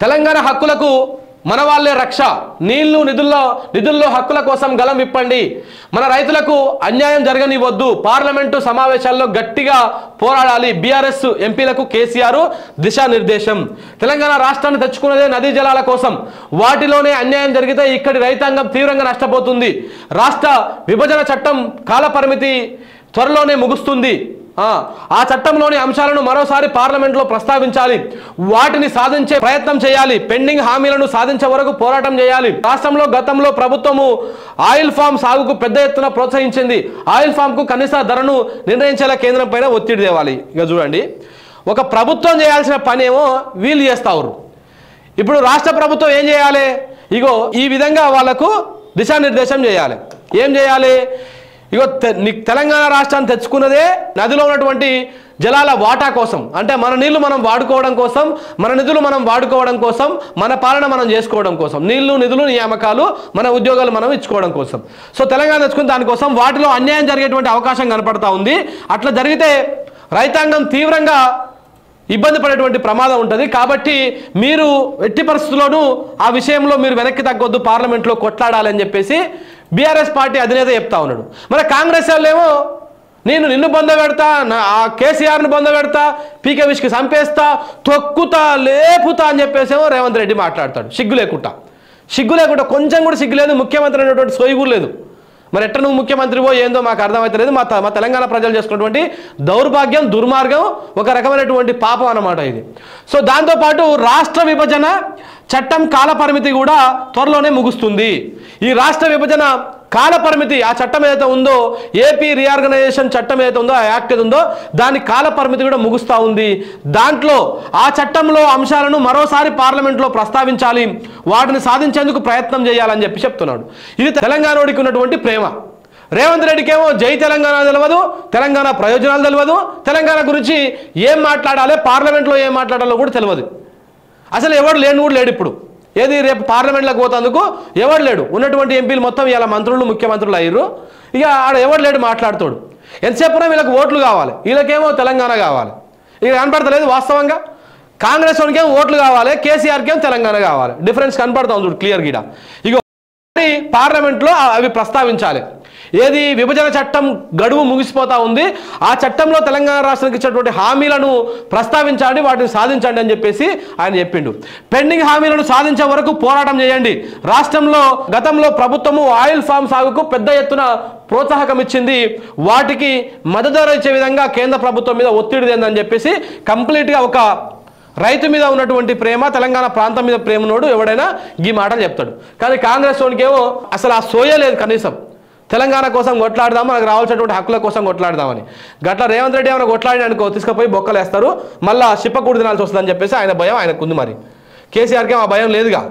తెలంగాణ హక్కులకు మన వాళ్ళే రక్ష, నీళ్లు నిధుల్లో హక్కుల కోసం గలం విప్పండి, మన రైతులకు అన్యాయం జరగనివ్వద్దు, పార్లమెంటు సమావేశాల్లో గట్టిగా పోరాడాలి, బీఆర్ఎస్ ఎంపీలకు కేసీఆర్ దిశానిర్దేశం. తెలంగాణ రాష్ట్రాన్ని తెచ్చుకున్నదే నదీ జలాల కోసం, వాటిలోనే అన్యాయం జరిగితే ఇక్కడి రైతాంగం తీవ్రంగా నష్టపోతుంది. రాష్ట్ర విభజన చట్టం కాలపరిమితి త్వరలోనే ముగుస్తుంది. ఆ చట్టంలోని అంశాలను మరోసారి పార్లమెంట్లో ప్రస్తావించాలి, వాటిని సాధించే ప్రయత్నం చేయాలి, పెండింగ్ హామీలను సాధించే వరకు పోరాటం చేయాలి. రాష్ట్రంలో గతంలో ప్రభుత్వము ఆయిల్ ఫామ్ సాగుకు పెద్ద ఎత్తున ప్రోత్సహించింది. ఆయిల్ ఫామ్కు కనీస ధరను నిర్ణయించేలా కేంద్రం పైన ఒత్తిడి తేవాలి. ఇక చూడండి, ఒక ప్రభుత్వం చేయాల్సిన పని ఏమో వీళ్ళు చేస్తారు. ఇప్పుడు రాష్ట్ర ప్రభుత్వం ఏం చేయాలి? ఇగో ఈ విధంగా వాళ్లకు దిశానిర్దేశం చేయాలి. ఏం చేయాలి? ఇగో తెలంగాణ రాష్ట్రాన్ని తెచ్చుకున్నదే నదిలో ఉన్నటువంటి జలాల వాటా కోసం, అంటే మన నీళ్లు మనం వాడుకోవడం కోసం, మన నిధులు మనం వాడుకోవడం కోసం, మన పాలన మనం చేసుకోవడం కోసం, నీళ్లు నిధులు నియామకాలు మన ఉద్యోగాలు మనం ఇచ్చుకోవడం కోసం. సో తెలంగాణ తెచ్చుకున్న దానికోసం వాటిలో అన్యాయం జరిగేటువంటి అవకాశం కనపడతా ఉంది. అట్లా జరిగితే రైతాంగం తీవ్రంగా ఇబ్బంది పడేటువంటి ప్రమాదం ఉంటుంది. కాబట్టి మీరు ఎట్టి పరిస్థితుల్లోనూ ఆ విషయంలో మీరు వెనక్కి తగ్గొద్దు, పార్లమెంట్లో కొట్లాడాలని చెప్పేసి బీఆర్ఎస్ పార్టీ అధినేత చెప్తా ఉన్నాడు. మరి కాంగ్రెస్ వాళ్ళేమో నిన్ను బొంద పెడతా, ఆ కేసీఆర్ను బొంద పెడతా, పీకే విష్కి చంపేస్తా, తొక్కుతా, లేపుతా అని చెప్పేసేమో రేవంత్ రెడ్డి మాట్లాడతాడు. సిగ్గు లేకుండా కొంచెం కూడా సిగ్గు లేదు, ముఖ్యమంత్రి అనేటువంటి సోయి కూడా లేదు. మరి ఎట్ట నువ్వు ముఖ్యమంత్రివో ఏందో మాకు అర్థమవుతలేదు. మా తెలంగాణ ప్రజలు చేసుకున్నటువంటి దౌర్భాగ్యం, దుర్మార్గం, ఒక రకమైనటువంటి పాపం అన్నమాట ఇది. సో దాంతోపాటు రాష్ట్ర విభజన చట్టం కాలపరిమితి కూడా త్వరలోనే ముగుస్తుంది. ఈ రాష్ట్ర విభజన కాలపరిమితి, ఆ చట్టం ఏదైతే ఉందో, ఏపీ రీఆర్గనైజేషన్ చట్టం ఏదైతే ఉందో, ఆ యాక్ట్ ఏది ఉందో, దాని కాలపరిమితి కూడా ముగుస్తూ ఉంది. దాంట్లో ఆ చట్టంలో అంశాలను మరోసారి పార్లమెంట్లో ప్రస్తావించాలి, వాటిని సాధించేందుకు ప్రయత్నం చేయాలని చెప్తున్నాడు. ఇది తెలంగాణోడికి ఉన్నటువంటి ప్రేమ. రేవంత్ రెడ్డికి ఏమో జై తెలంగాణ తెలియదు, తెలంగాణ ప్రయోజనాలు తెలియదు, తెలంగాణ గురించి ఏం మాట్లాడాలి, పార్లమెంట్లో ఏం మాట్లాడాలో కూడా తెలియదు. అసలు ఎవడు కూడా లేడు ఇప్పుడు. ఏది రేపు పార్లమెంట్లోకి పోతందుకు ఎవడు లేడు. ఉన్నటువంటి ఎంపీలు మొత్తం ఇలా మంత్రులు ముఖ్యమంత్రులు అయ్యారు. ఇక ఆడ ఎవడు లేడు మాట్లాడుతాడు. ఎంతసేపునా వీళ్ళకి ఓట్లు కావాలి, వీళ్ళకేమో తెలంగాణ కావాలి. ఇక కనపడతలేదు వాస్తవంగా. కాంగ్రెస్ వాడికేమో ఓట్లు కావాలి, కేసీఆర్కేమో తెలంగాణ కావాలి. డిఫరెన్స్ కనపడతా ఉంది క్లియర్ గిడ. ఇక పార్లమెంట్లో అవి ప్రస్తావించాలి. ఏది విభజన చట్టం గడువు ముగిసిపోతా ఉంది, ఆ చట్టంలో తెలంగాణ రాష్ట్రానికి ఇచ్చినటువంటి హామీలను ప్రస్తావించండి, వాటిని సాధించండి అని చెప్పేసి ఆయన చెప్పిండు. పెండింగ్ హామీలను సాధించే వరకు పోరాటం చేయండి. రాష్ట్రంలో గతంలో ప్రభుత్వము ఆయిల్ ఫామ్ సాగుకు పెద్ద ఎత్తున ప్రోత్సాహకం ఇచ్చింది, వాటికి మద్దతు ధర ఇచ్చే విధంగా కేంద్ర ప్రభుత్వం మీద ఒత్తిడి తేందని చెప్పేసి కంప్లీట్గా ఒక రైతు మీద ఉన్నటువంటి ప్రేమ, తెలంగాణ ప్రాంతం మీద ప్రేమనోడు ఎవడైనా ఈ మాటలు చెప్తాడు. కానీ కాంగ్రెస్ వాడికేమో అసలు ఆ సోయ లేదు. కనీసం తెలంగాణ కోసం కొట్లాడదాం, మనకు రావాల్సినటువంటి హక్కుల కోసం కొట్లాడదామని. గట్ల రేవంత్ రెడ్డి ఏమైనా కొట్లాడి అనుకో తీసుకుపోయి బొక్కలేస్తారు, మళ్ళీ చిప్పకూడి తినాల్సి వస్తుందని చెప్పేసి ఆయన భయం ఆయనకుంది. మరి కేసీఆర్కి ఆ భయం లేదుగా.